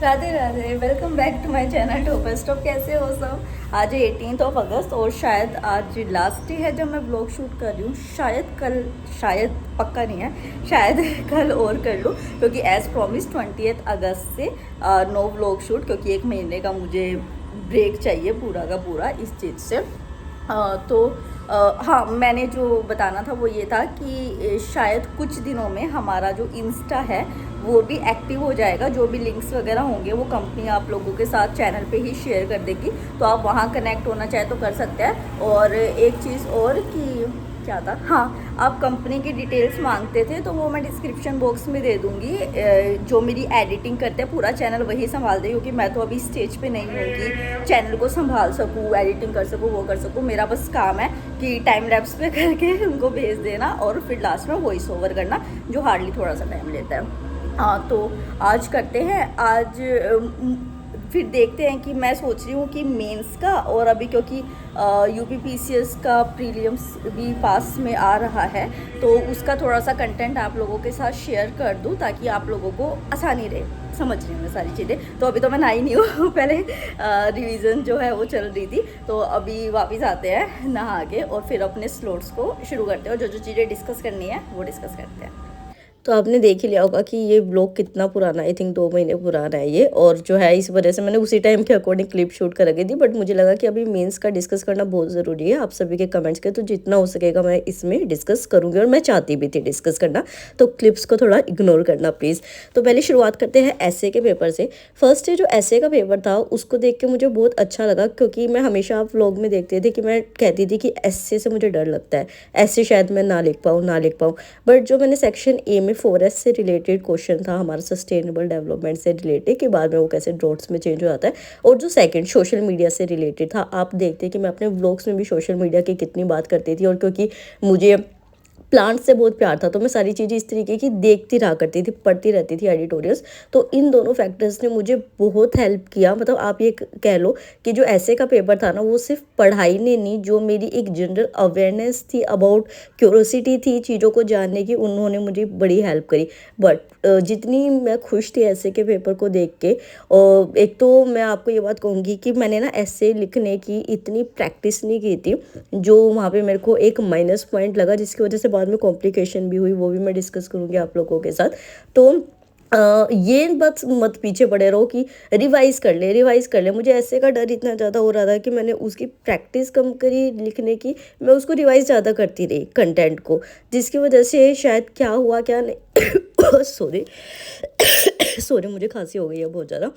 Radhe Radhe, welcome back to my channel topper stop. कैसे हो सब? आज 18 अगस्त और शायद आज लास्ट डे है जब मैं ब्लॉग शूट कर रही हूँ। शायद कल, शायद पक्का नहीं है, शायद कल और कर लूँ क्योंकि एज़ प्रॉमिस 20 अगस्त से नो ब्लॉग शूट, क्योंकि एक महीने का मुझे ब्रेक चाहिए पूरा का पूरा इस चीज़ से। तो हाँ, मैंने जो बताना था वो ये था कि शायद कुछ दिनों में हमारा जो इंस्टा है वो भी एक्टिव हो जाएगा। जो भी लिंक्स वगैरह होंगे वो कंपनी आप लोगों के साथ चैनल पे ही शेयर कर देगी, तो आप वहाँ कनेक्ट होना चाहे तो कर सकते हैं। और एक चीज़ और कि क्या था, हाँ, आप कंपनी की डिटेल्स मांगते थे तो वो मैं डिस्क्रिप्शन बॉक्स में दे दूँगी। जो मेरी एडिटिंग करते हैं पूरा चैनल वही संभालते हैं, क्योंकि मैं तो अभी स्टेज पे नहीं हूँ कि चैनल को संभाल सकूँ, एडिटिंग कर सकूँ, वो कर सकूँ। मेरा बस काम है कि टाइम लैप्स पे करके उनको भेज देना और फिर लास्ट में वॉइस ओवर करना, जो हार्डली थोड़ा सा टाइम लेता है। हाँ, तो आज करते हैं। आज फिर देखते हैं कि मैं सोच रही हूँ कि मेंस का, और अभी क्योंकि यूपीपीसीएस का प्रीलिम्स भी पास में आ रहा है तो उसका थोड़ा सा कंटेंट आप लोगों के साथ शेयर कर दूँ ताकि आप लोगों को आसानी रहे समझने में सारी चीज़ें। तो अभी तो मैं नहाई नहीं हूँ पहले रिवीजन जो है वो चल रही थी, तो अभी वापस आते हैं नहा के और फिर अपने स्लॉट्स को शुरू करते हैं और जो जो चीज़ें डिस्कस करनी है वो डिस्कस करते हैं। तो आपने देख ही लिया होगा कि ये ब्लॉग कितना पुराना है, आई थिंक 2 महीने पुराना है ये, और जो है इस वजह से मैंने उसी टाइम के अकॉर्डिंग क्लिप शूट कर रखी थी। बट मुझे लगा कि अभी मेंस का डिस्कस करना बहुत ज़रूरी है आप सभी के कमेंट्स के, तो जितना हो सकेगा मैं इसमें डिस्कस करूँगी और मैं चाहती भी थी डिस्कस करना, तो क्लिप्स को थोड़ा इग्नोर करना प्लीज़। तो पहले शुरुआत करते हैं ऐसे के पेपर से। फर्स्ट जो ऐसे का पेपर था उसको देख के मुझे बहुत अच्छा लगा, क्योंकि मैं हमेशा आप व्लॉग में देखते थे कि मैं कहती थी कि ऐसे से मुझे डर लगता है, ऐसे शायद मैं ना लिख पाऊँ। बट जो मैंने सेक्शन ए में 4S से रिलेटेड क्वेश्चन था हमारा सस्टेनेबल डेवलपमेंट से रिलेटेड, के बाद में वो कैसे ड्रॉट्स में चेंज हो जाता है, और जो सेकंड सोशल मीडिया से रिलेटेड था। आप देखते कि मैं अपने व्लॉग्स में भी सोशल मीडिया की कितनी बात करती थी, और क्योंकि मुझे प्लांट से बहुत प्यार था तो मैं सारी चीज़ें इस तरीके की देखती रहा करती थी, पढ़ती रहती थी एडिटोरियल्स। तो इन दोनों फैक्टर्स ने मुझे बहुत हेल्प किया। मतलब आप ये कह लो कि जो ऐसे का पेपर था ना, वो सिर्फ पढ़ाई ने नहीं, जो मेरी एक जनरल अवेयरनेस थी अबाउट, क्यूरोसिटी थी चीज़ों को जानने की, उन्होंने मुझे बड़ी हेल्प करी। बट जितनी मैं खुश थी ऐसे के पेपर को देख के, और एक तो मैं आपको ये बात कहूँगी कि मैंने ना ऐसे लिखने की इतनी प्रैक्टिस नहीं की थी, जो वहाँ पे मेरे को एक माइनस पॉइंट लगा, जिसकी वजह से बाद में कॉम्प्लिकेशन भी हुई, वो भी मैं डिस्कस करूँगी आप लोगों के साथ। तो ये बात मत पीछे पड़े रहो कि रिवाइज कर ले। मुझे ऐसे का डर इतना ज़्यादा हो रहा था कि मैंने उसकी प्रैक्टिस कम करी लिखने की, मैं उसको रिवाइज ज़्यादा करती रही कंटेंट को, जिसकी वजह से शायद क्या हुआ क्या नहीं सॉरी सॉरी, मुझे खांसी हो गई है बहुत ज़्यादा।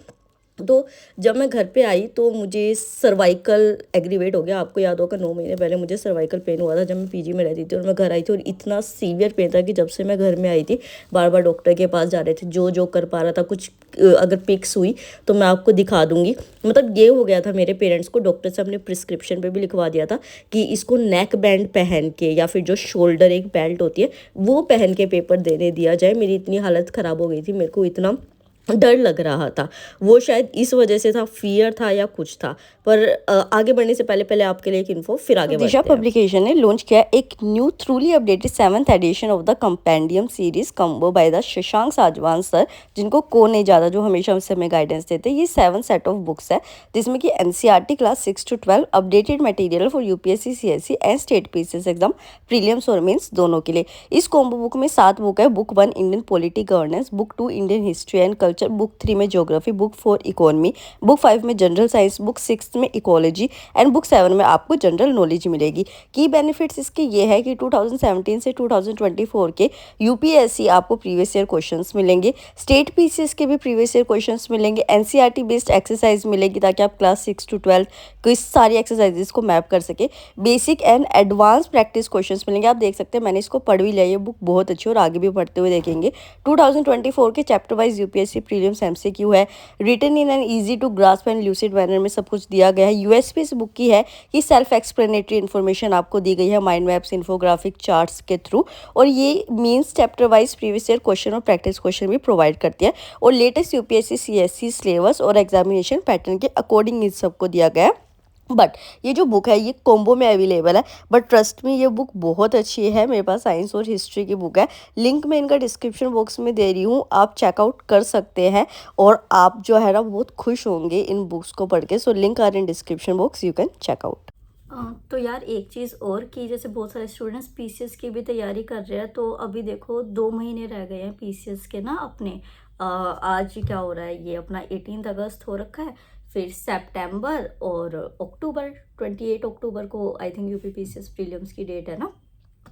तो जब मैं घर पे आई तो मुझे सर्वाइकल एग्रीवेट हो गया। आपको याद होगा 9 महीने पहले मुझे सर्वाइकल पेन हुआ था जब मैं पीजी में रहती थी, और मैं घर आई थी और इतना सीवियर पेन था कि जब से मैं घर में आई थी बार बार डॉक्टर के पास जा रहे थे। जो कर पा रहा था, कुछ अगर पिक्स हुई तो मैं आपको दिखा दूंगी। मतलब ये हो गया था मेरे पेरेंट्स को, डॉक्टर से अपने प्रिस्क्रिप्शन पे भी लिखवा दिया था कि इसको नेक बैंड पहन के या फिर जो शोल्डर एक बेल्ट होती है वो पहन के पेपर देने दिया जाए। मेरी इतनी हालत ख़राब हो गई थी, मेरे को इतना डर लग रहा था। वो शायद इस वजह से था, फियर था या कुछ था। पर आगे बढ़ने से पहले पहले आपके लिए एक इन्फो, फिर आगे बढ़ते दिशा हैं। पब्लिकेशन ने लॉन्च किया एक new truly updated 7th edition of the compendium series combo by the Shashank Sajwan sir, जिनको को नहीं ज़्यादा, जो हमेशा हमसे हमें गाइडेंस देते हैं। ये 7 सेट ऑफ बुक्स है जिसमें कि NCERT class 6 to 12 updated material for UPSC CSC and state PCS exam prelims और मेंस दोनों के लिए। इस कॉम्बो बुक में 7 बुक है। Book 1 Indian polity governance, book 2 Indian history and culture, book 3 में ज्योग्राफी, बुक 4 इकोनॉमी, बुक 5 में general science, book 6 में इकोलॉजी एंड बुक 7 में आपको जनरल नॉलेज मिलेगी। की बेनिफिट्स इसके ये है कि 2017 से 2024 के यूपीएससी आपको प्रीवियस ईयर क्वेश्चंस मिलेंगे, स्टेट पीसीएस के भी प्रीवियस ईयर क्वेश्चंस मिलेंगे, एनसीईआरटी बेस्ड एक्सरसाइज मिलेगी ताकि आप क्लास 6 to 12 की सारी एक्सरसाइजेस को मैप कर सके। Basic and advance practice questions मिलेंगे। आप देख सकते हैं मैंने इसको पढ़ भी लिया, ये बुक बहुत अच्छी और आगे भी पढ़ते हुए देखेंगे। 2024 के chapter wise UPSC prelims MCQ है, written in an easy to grasp and lucid manner में सब कुछ दिया गया है। यूएसपी इस बुक की है कि सेल्फ एक्सप्लेनेटरी इन्फॉर्मेशन आपको दी गई है माइंड मैप्स, इन्फोग्राफिक चार्ट्स के थ्रू, और ये means chapter wise previous year question और प्रैक्टिस क्वेश्चन भी प्रोवाइड करती है, और लेटेस्ट यूपीएससी सीएससी सिलेबस और एग्जामिनेशन पैटर्न के अकॉर्डिंग इन सबको दिया गया है। बट ये जो बुक है ये कॉम्बो में अवेलेबल है, बट ट्रस्ट में ये बुक बहुत अच्छी है। मेरे पास साइंस और हिस्ट्री की बुक है, लिंक मैं इनका डिस्क्रिप्शन बॉक्स में दे रही हूँ, आप चेकआउट कर सकते हैं और आप जो है ना बहुत खुश होंगे इन बुक्स को पढ़ के। So link are in description box, you can check out. तो यार एक चीज़ और कि जैसे बहुत सारे स्टूडेंट्स पीसीएस की भी तैयारी कर रहे हैं, तो अभी देखो 2 महीने रह गए हैं पीसीएस के ना अपने। आज क्या हो रहा है, ये अपना 18 अगस्त हो रखा है, फिर सितंबर और अक्टूबर, 28 अक्टूबर को I think UP PCS prelims की डेट है ना।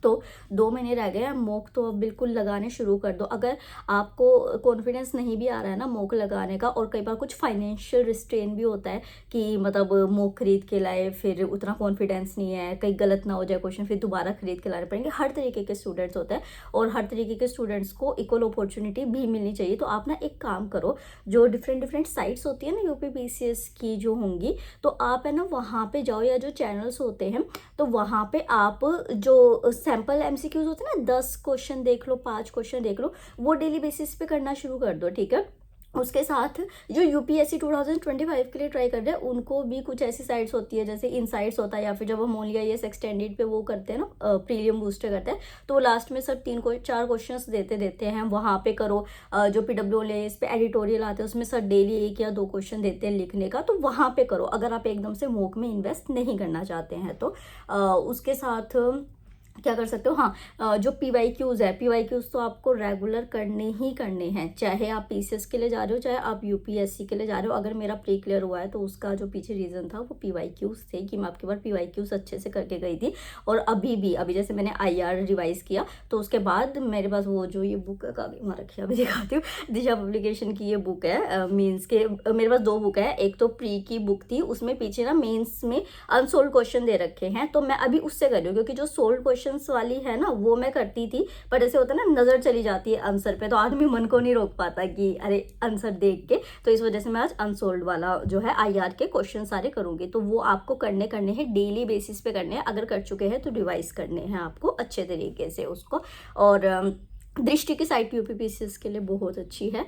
तो 2 महीने रह गए हैं। मॉक तो अब बिल्कुल लगाने शुरू कर दो। अगर आपको कॉन्फिडेंस नहीं भी आ रहा है ना मॉक लगाने का, और कई बार कुछ फाइनेंशियल रिस्ट्रेन भी होता है कि मतलब मॉक खरीद के लाए, फिर उतना कॉन्फिडेंस नहीं है, कहीं गलत ना हो जाए क्वेश्चन, फिर दोबारा खरीद के लाने पड़ेंगे। हर तरीके के स्टूडेंट्स होते हैं और हर तरीके के स्टूडेंट्स को इक्वल अपॉर्चुनिटी भी मिलनी चाहिए। तो आप ना एक काम करो, जो डिफरेंट डिफरेंट साइट्स होती है ना यूपी पीसीएस की जो होंगी, तो आप है ना वहाँ पे जाओ, या जो चैनल्स होते हैं तो वहाँ पे आप जो सैम्पल एमसीक्यूज होते हैं ना, 10 क्वेश्चन देख लो, 5 क्वेश्चन देख लो, वो डेली बेसिस पे करना शुरू कर दो, ठीक है। उसके साथ जो यूपीएससी 2025 के लिए ट्राई कर रहे हैं, उनको भी कुछ ऐसी साइट्स होती है जैसे इनसाइट्स होता है, या फिर जब हम ओनली आईएएस एक्सटेंडेड पे वो करते हैं ना, प्रीलियम बूस्टर करते हैं, तो लास्ट में सब 4 क्वेश्चंस देते हैं, वहाँ पे करो। जो पीडब्ल्यूएस पे एडिटोरियल आते हैं उसमें सर डेली 1 या 2 क्वेश्चन देते हैं लिखने का, तो वहाँ पे करो अगर आप एकदम से मॉक में इन्वेस्ट नहीं करना चाहते हैं तो। उसके साथ क्या कर सकते हो, हाँ, जो पीवाईक्यूज़ है, पीवाईक्यूज़ तो आपको रेगुलर करने हैं, चाहे आप पीसीएस के लिए जा रहे हो, चाहे आप यूपीएससी के लिए जा रहे हो। अगर मेरा प्री क्लियर हुआ है तो उसका जो पीछे रीज़न था वो पीवाईक्यूज़ थे कि मैं आपके बार पीवाईक्यूज़ अच्छे से करके गई थी। और अभी जैसे मैंने आईआर रिवाइज़ किया, तो उसके बाद मेरे पास वो जो ये बुक है, काफ़ी वहाँ रखी है, अभी दिखाती हूँ, दिशा पब्लिकेशन की ये बुक है। मीन्स के मेरे पास 2 बुक है, एक तो प्री की बुक थी, उसमें पीछे ना मेन्स में अनसोल्ड क्वेश्चन दे रखे हैं, तो मैं अभी उससे कर रही हूँ, क्योंकि जो सोल्ड क्वेश्चन वाली है ना वो मैं करती थी, पर ऐसे होता है ना नजर चली जाती है आंसर पे, तो आदमी मन को नहीं रोक पाता कि अरे आंसर देख के, तो इस वजह से मैं आज अनसोल्ड वाला जो है आईआर के क्वेश्चन सारे करूंगी। तो वो आपको करने हैं, डेली बेसिस पे करने हैं। अगर कर चुके हैं तो रिवाइज करने हैं आपको अच्छे तरीके से उसको। और दृष्टि की साइट यूपीपीसीएस के लिए बहुत अच्छी है,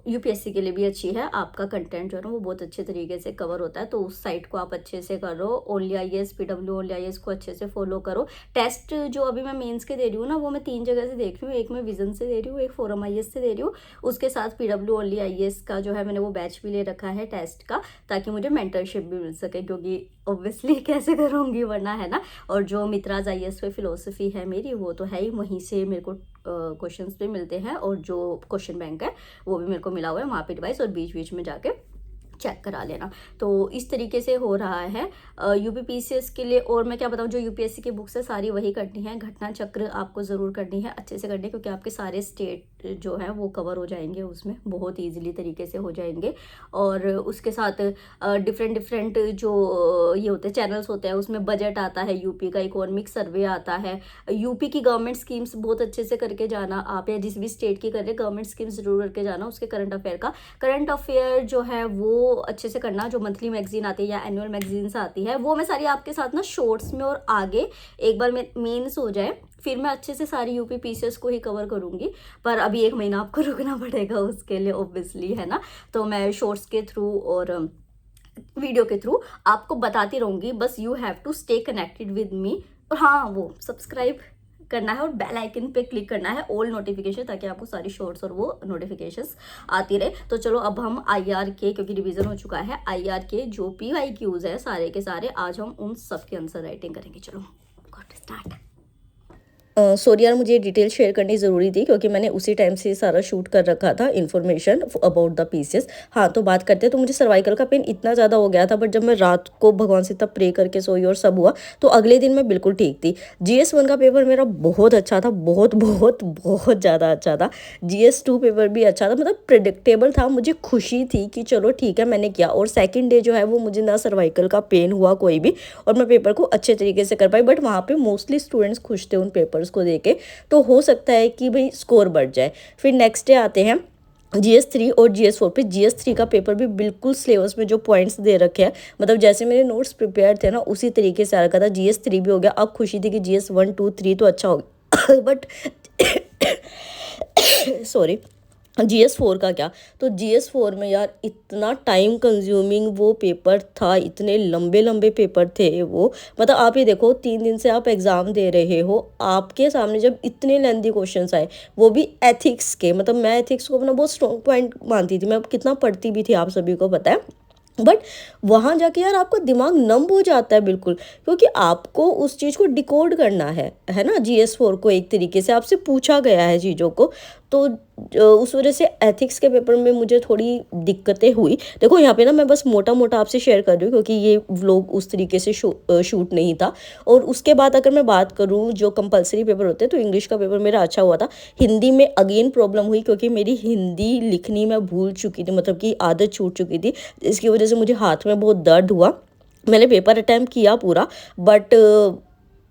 यूपीएससी के लिए भी अच्छी है। आपका कंटेंट जो है ना वो बहुत अच्छे तरीके से कवर होता है, तो उस साइट को आप अच्छे से करो। Only IAS, PW only IAS को अच्छे से फॉलो करो। टेस्ट जो अभी मैं मेंस के दे रही हूँ ना, वो मैं 3 जगह से देख रही हूँ, एक मैं विजन से दे रही हूँ, एक फोरम आईएएस से दे रही हूँ, उसके साथ पीडब्ल्यू ओनली आईएएस का जो है मैंने वो बैच भी ले रखा है टेस्ट का, ताकि मुझे मेंटरशिप भी मिल सके, क्योंकि ऑब्वियसली कैसे करूँगी वरना, है ना। और जो मित्राज आईएएस पे फिलोसफी है मेरी, वो तो है ही, वहीं से मेरे को क्वेश्चंस भी मिलते हैं, और जो क्वेश्चन बैंक है वो भी मेरे को मिला हुआ है, वहाँ पे डिवाइस, और बीच बीच में जाके चेक करा लेना। तो इस तरीके से हो रहा है यूपीपीसीएस के लिए। और मैं क्या बताऊँ, जो यूपीएससी की बुक्स है सारी वही करनी है, घटना चक्र आपको ज़रूर करनी है, अच्छे से करनी है, क्योंकि आपके सारे स्टेट जो है वो कवर हो जाएंगे उसमें, बहुत ईजिली तरीके से हो जाएंगे। और उसके साथ डिफरेंट जो ये होते हैं चैनल्स होते हैं, उसमें बजट आता है, यूपी का इकोनॉमिक सर्वे आता है, यूपी की गवर्नमेंट स्कीम्स बहुत अच्छे से करके जाना आप, या जिस भी स्टेट की कर रहे गवर्नमेंट स्कीम्स जरूर करके जाना। उसके करंट अफेयर जो है वो अच्छे से करना, जो मंथली मैगजीन आती है या एनुअल मैगजीन्स आती है, वो मैं सारी आपके साथ ना शॉर्ट्स में, और आगे एक बार मेंस हो जाए फिर मैं अच्छे से सारी यूपी पीसीएस को ही कवर करूंगी। पर अभी 1 महीना आपको रुकना पड़ेगा उसके लिए, ऑब्वियसली, है ना। तो मैं शॉर्ट्स के थ्रू और वीडियो के थ्रू आपको बताती रहूंगी, बस you have to stay connected with me. और हाँ, वो सब्सक्राइब करना है और बेल आइकन पे क्लिक करना है, ऑल नोटिफिकेशन, ताकि आपको सारी शॉर्ट्स और वो नोटिफिकेशंस आती रहे। तो चलो अब हम आईआर के, क्योंकि रिवीजन हो चुका है, आईआर के जो पीवाईक्यूज है सारे के सारे, आज हम उन सब के आंसर राइटिंग करेंगे। चलो गॉट स्टार्ट। सॉरी यार, मुझे डिटेल शेयर करनी ज़रूरी थी, क्योंकि मैंने उसी टाइम से सारा शूट कर रखा था इन्फॉर्मेशन अबाउट द पीसीएस। हाँ, तो बात करते हैं। तो मुझे सर्वाइकल का पेन इतना ज़्यादा हो गया था, बट जब मैं रात को भगवान से तब प्रे करके सोई और सब हुआ, तो अगले दिन मैं बिल्कुल ठीक थी। GS1 का पेपर मेरा बहुत अच्छा था, बहुत बहुत बहुत ज़्यादा अच्छा था। GS2 पेपर भी अच्छा था, मतलब प्रिडिक्टेबल था। मुझे खुशी थी कि चलो ठीक है, मैंने किया। और सेकेंड डे जो है वो मुझे ना सर्वाइकल का पेन हुआ कोई भी, और मैं पेपर को अच्छे तरीके से कर पाई। बट वहाँ पे मोस्टली स्टूडेंट्स खुश थे उन पेपर्स को देके, तो हो सकता है कि भाई स्कोर बढ़ जाए। फिर नेक्स्ट डे आते हैं GS3 और GS4 पे। GS3 का पेपर भी बिल्कुल सिलेबस में जो पॉइंट्स दे रखे हैं, मतलब जैसे मेरे नोट्स प्रिपेयर थे ना उसी तरीके से आ रखा था। GS3 भी हो गया। अब खुशी थी कि GS1, 2, 3 तो अच्छा हो गया बट सॉरी, GS4 का क्या, तो GS4 में यार इतना टाइम कंज्यूमिंग वो पेपर था, इतने लंबे लंबे पेपर थे वो। मतलब आप ये देखो 3 दिन से आप एग्ज़ाम दे रहे हो, आपके सामने जब इतने लेंथी क्वेश्चंस आए, वो भी एथिक्स के। मतलब मैं एथिक्स को अपना बहुत स्ट्रॉन्ग पॉइंट मानती थी, मैं कितना पढ़ती भी थी आप सभी को पता है। बट वहाँ जाके यार आपका दिमाग नंब हो जाता है बिल्कुल, क्योंकि आपको उस चीज़ को डिकोड करना है ना। GS4 को एक तरीके से आपसे पूछा गया है चीज़ों को। तो उस वजह से एथिक्स के पेपर में मुझे थोड़ी दिक्कतें हुई। देखो यहाँ पे ना मैं बस मोटा मोटा आपसे शेयर कर रही हूँ, क्योंकि ये व्लॉग उस तरीके से शूट नहीं था। और उसके बाद अगर मैं बात करूँ जो कंपलसरी पेपर होते हैं, तो इंग्लिश का पेपर मेरा अच्छा हुआ था। हिंदी में अगेन प्रॉब्लम हुई, क्योंकि मेरी हिंदी लिखनी मैं भूल चुकी थी, मतलब कि आदत छूट चुकी थी, इसकी वजह से मुझे हाथ में बहुत दर्द हुआ। मैंने पेपर अटैम्प्ट किया पूरा, बट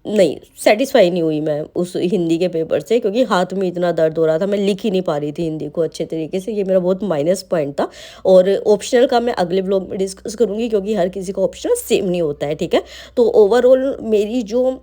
नहीं, सेटिस्फाई नहीं हुई मैं उस हिंदी के पेपर से, क्योंकि हाथ में इतना दर्द हो रहा था, मैं लिख ही नहीं पा रही थी हिंदी को अच्छे तरीके से। ये मेरा बहुत माइनस पॉइंट था। और ऑप्शनल का मैं अगले ब्लॉग में डिस्कस करूँगी, क्योंकि हर किसी का ऑप्शनल सेम नहीं होता है, ठीक है। तो ओवरऑल मेरी जो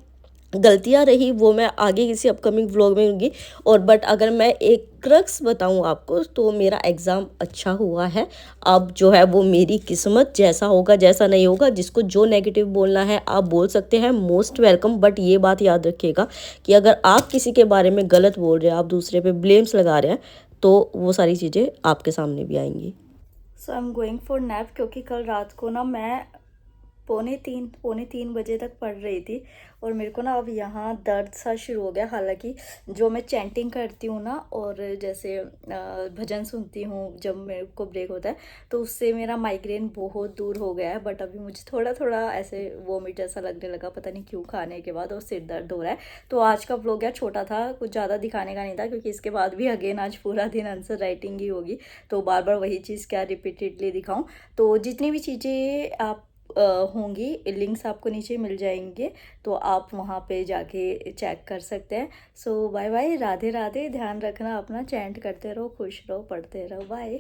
गलतियाँ रही वो मैं आगे किसी अपकमिंग व्लॉग में होंगी। और बट अगर मैं एक क्रक्स बताऊं आपको, तो मेरा एग्ज़ाम अच्छा हुआ है। अब जो है वो मेरी किस्मत, जैसा होगा जैसा नहीं होगा, जिसको जो नेगेटिव बोलना है आप बोल सकते हैं, मोस्ट वेलकम। बट ये बात याद रखिएगा कि अगर आप किसी के बारे में गलत बोल रहे हैं, आप दूसरे पे ब्लेम्स लगा रहे हैं, तो वो सारी चीज़ें आपके सामने भी आएंगी। So I am going for nap, क्योंकि कल रात को ना मैं पौने तीन बजे तक पढ़ रही थी, और मेरे को ना अब यहाँ दर्द सा शुरू हो गया। हालांकि जो मैं चैंटिंग करती हूँ ना, और जैसे भजन सुनती हूँ जब मेरे को ब्रेक होता है, तो उससे मेरा माइग्रेन बहुत दूर हो गया है। बट अभी मुझे थोड़ा थोड़ा ऐसे वोमिट जैसा लगने लगा, पता नहीं क्यों, खाने के बाद, और सिर दर्द हो रहा है। तो आज का व्लॉग यार छोटा था, कुछ ज़्यादा दिखाने का नहीं था, क्योंकि इसके बाद भी अगेन आज पूरा दिन आंसर राइटिंग ही होगी, तो बार बार वही चीज़ क्या रिपीटेडली दिखाऊँ। तो जितनी भी चीज़ें आप होंगी, लिंक्स आपको नीचे मिल जाएंगे, तो आप वहाँ पे जाके चेक कर सकते हैं। सो बाय बाय, राधे राधे, ध्यान रखना अपना, चैंट करते रहो, खुश रहो, पढ़ते रहो, बाय।